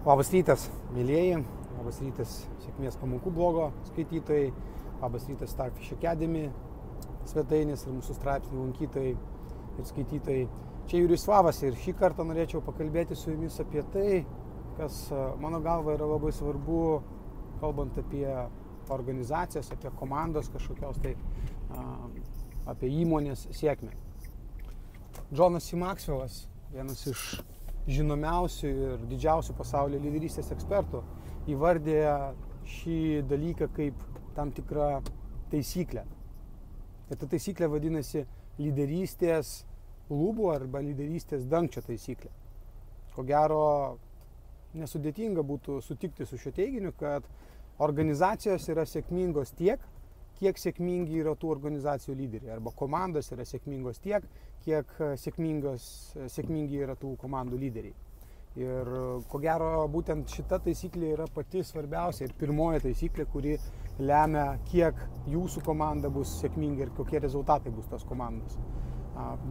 Labas rytas, mėlyjeji, labas rytas sėkmės pamokų blogo skaitytojai, labas rytas Starfish Academy svetainės ir mūsų straipsnių lankytojai ir skaitytojai. Čia Jurijus Slavas ir šį kartą norėčiau pakalbėti su jumis apie tai, kas mano galva yra labai svarbu, kalbant apie organizacijas, apie komandos kažkokios tai, apie įmonės sėkmę. Jonas C. Maxwellas, vienas iš žinomiausių ir didžiausių pasaulio lyderystės ekspertų, įvardė šį dalyką kaip tam tikrą taisyklę. Ir ta taisyklė vadinasi lyderystės lubų arba lyderystės dangčio taisyklė. Ko gero, nesudėtinga būtų sutikti su šio teiginiu, kad organizacijos yra sėkmingos tiek, kiek sėkmingi yra tų organizacijų lyderiai, arba komandos yra sėkmingos tiek, kiek sėkmingi yra tų komandų lyderiai. Ir ko gero, būtent šita taisyklė yra pati svarbiausia ir pirmoji taisyklė, kuri lemia, kiek jūsų komanda bus sėkminga ir kokie rezultatai bus tos komandos.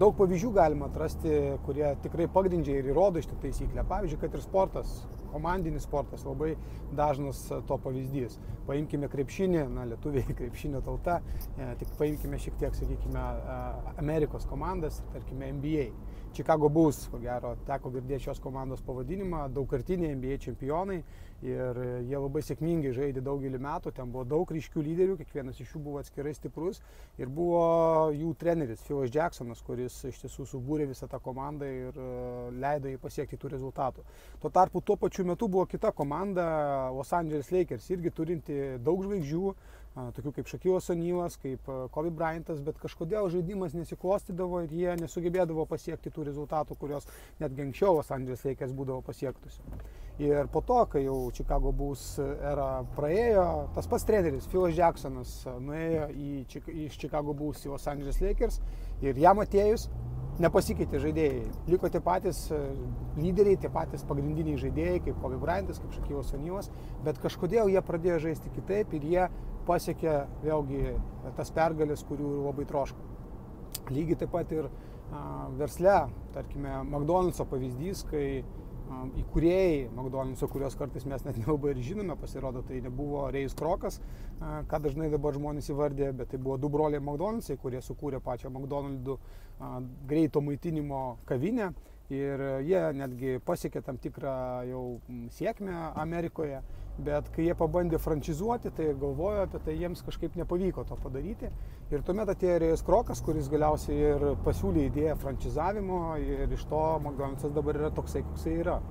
Daug pavyzdžių galima atrasti, kurie tikrai pagrindžia ir įrodo šitą taisyklę. Pavyzdžiui, kad ir sportas, komandinis sportas labai dažnas to pavyzdys. Paimkime krepšinį, lietuviai krepšinio tauta, tik paimkime šiek tiek, sakykime, Amerikos komandas, tarkime NBA. Chicago Bulls, ko gero, teko girdėti šios komandos pavadinimą, daugkartiniai NBA čempionai ir jie labai sėkmingai žaidė daugelį metų, ten buvo daug ryškių lyderių, kiekvienas iš jų buvo atskirai stiprus ir buvo jų treneris Philas Jacksonas, kuris iš tiesų subūrė visą tą komandą ir leido jai pasiekti tų rezultatų. Tuo tarpu tuo pačiu metu buvo kita komanda, Los Angeles Lakers, irgi turinti daug žvaigždžių, tokių kaip Shaquilas O'Nealas, kaip Kobe Bryantas, bet kažkodėl žaidimas nesiklostydavo ir jie nesugebėdavo pasiekti tų rezultatų, kurios netgi anksčiau Los Angeles Lakers būdavo pasiektusi. Ir po to, kai jau Chicago Bulls era praėjo, tas pats treneris Philas Jacksonas nuėjo iš Chicago Bulls į Los Angeles Lakers ir jam atėjus nepasikeitė žaidėjai. Liko tie patys lyderiai, tie patys pagrindiniai žaidėjai, kaip Kobe Bryantas, kaip Shaquilas O'Nealas, bet kažkodėl jie pradėjo žaisti kitaip ir jie pasiekė vėlgi tas pergalės, kurių labai troško. Lygiai taip pat ir versle, tarkime, McDonald'so pavyzdys, kai įkūrėjai McDonald'so, kurios kartais mes net nelabai ir žinome, pasirodo, tai nebuvo Rėjus Krokas, ką dažnai dabar žmonės įvardė, bet tai buvo du broliai McDonald'sai, kurie sukūrė pačią McDonald'ų greito maitinimo kavinę ir jie netgi pasiekė tam tikrą jau sėkmę Amerikoje, bet kai jie pabandė frančizuoti, tai galvojo apie tai, jiems kažkaip nepavyko to padaryti. Ir tuomet atėjo Rėjus Krokas, kuris galiausiai ir pasiūlė idėją frančizavimo ir iš to McDonald'sas dabar yra toksai, koksai yra.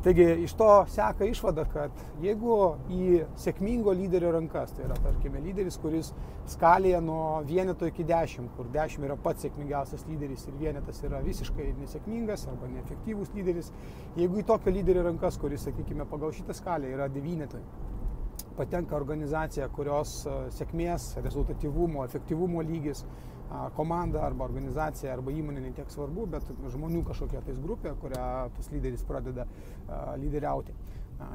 Taigi iš to seka išvada, kad jeigu į sėkmingo lyderio rankas, tai yra, tarkime, lyderis, kuris skalėje nuo vieneto iki 10, kur 10 yra pats sėkmingiausias lyderis ir vienetas yra visiškai nesėkmingas arba neefektyvus lyderis, jeigu į tokio lyderio rankas, kuris, sakykime, pagal šitą skalę yra 9, patenka organizacija, kurios sėkmės, rezultatyvumo, efektyvumo lygis, komanda arba organizacija arba įmonė ne tiek svarbu, bet žmonių kažkokia tais grupė, kurią tas lyderis pradeda lyderiauti.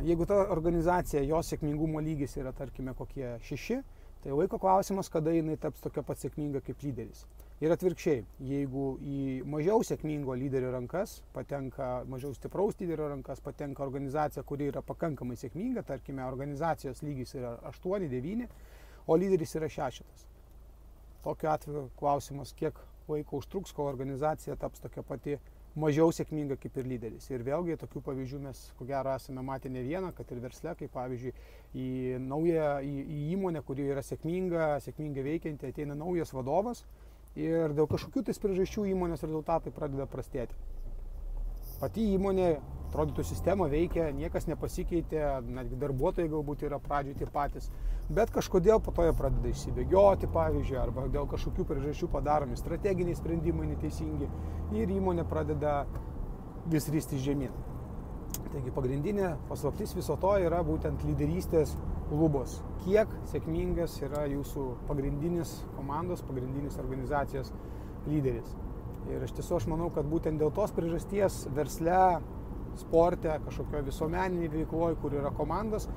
Jeigu ta organizacija, jos sėkmingumo lygis yra, tarkime, kokie 6, tai laiko klausimas, kada jinai taps tokia pat sėkminga kaip lyderis. Ir atvirkščiai, jeigu į mažiau sėkmingo lyderio rankas patenka, mažiau stipraus lyderio rankas patenka organizacija, kuri yra pakankamai sėkminga, tarkime, organizacijos lygis yra 8, 9, o lyderis yra 6. Tokiu atveju klausimas, kiek laiko užtruks, kol organizacija taps tokia pati mažiau sėkminga kaip ir lyderis. Ir vėlgi tokių pavyzdžių mes ko gero esame matę ne vieną, kad ir versle, kaip pavyzdžiui į įmonę, kuri yra sėkmingai veikianti, ateina naujas vadovas ir dėl kažkokių tais priežasčių įmonės rezultatai pradeda prastėti. Pati įmonė, atrodytų, sistema veikia, niekas nepasikeitė, netgi darbuotojai galbūt yra pradžioj tie patys, bet kažkodėl po to jie pradeda išsibėgioti, pavyzdžiui, arba dėl kažkokių priežasčių padaromi strateginiai sprendimai neteisingi ir įmonė pradeda vis ristis žemyn. Taigi pagrindinė paslaptis viso to yra būtent lyderystės lubos. Kiek sėkmingas yra jūsų pagrindinis komandos, pagrindinis organizacijos lyderis. Ir iš tiesų aš manau, kad būtent dėl tos priežasties versle, sporte, kažkokio visuomeninėje veikloje, kur yra komandos,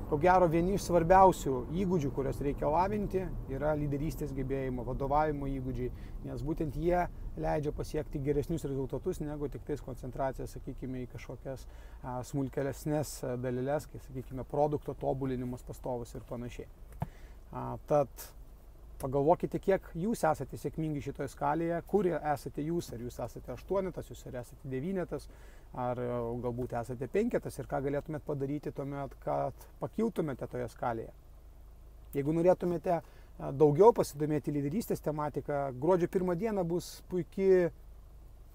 Ko gero, vieni iš svarbiausių įgūdžių, kurios reikia lavinti, yra lyderystės gebėjimo, vadovavimo įgūdžiai, nes būtent jie leidžia pasiekti geresnius rezultatus, negu tik tais koncentracija, sakykime, į kažkokias smulkelesnės dalelės, kai, sakykime, produkto tobulinimas pastovus ir panašiai. Tad pagalvokite, kiek jūs esate sėkmingi šitoje skalėje, kur esate jūs, ar jūs esate 8, jūs ar esate 9, ar galbūt esate 5 ir ką galėtumėt padaryti tuomet, kad pakiltumėte toje skalėje. Jeigu norėtumėte daugiau pasidomėti lyderystės tematiką, gruodžio 1 dieną bus puikiai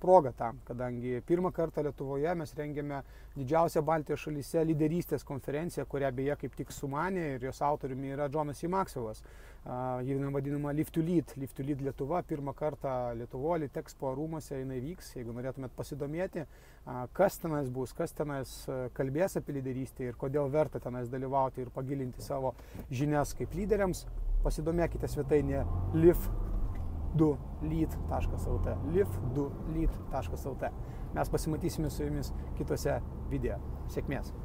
proga tam, kadangi pirmą kartą Lietuvoje mes rengiame didžiausią Baltijos šalyse lyderystės konferenciją, kurią beje kaip tik sumanė ir jos autoriumi yra Jonas C. Maxwellas. Ji vadinama Live to Lead. Live to Lead Lietuva, pirmą kartą Lietuvoje, Litexpo rūmuose jinai vyks. Jeigu norėtumėt pasidomėti, kas tenais bus, kas tenais kalbės apie lyderystę ir kodėl verta tenais dalyvauti ir pagilinti savo žinias kaip lyderiams, pasidomėkite svetainėje live2lead.lt. live2lead.lt. Mes pasimatysime su jumis kitose video. Sėkmės!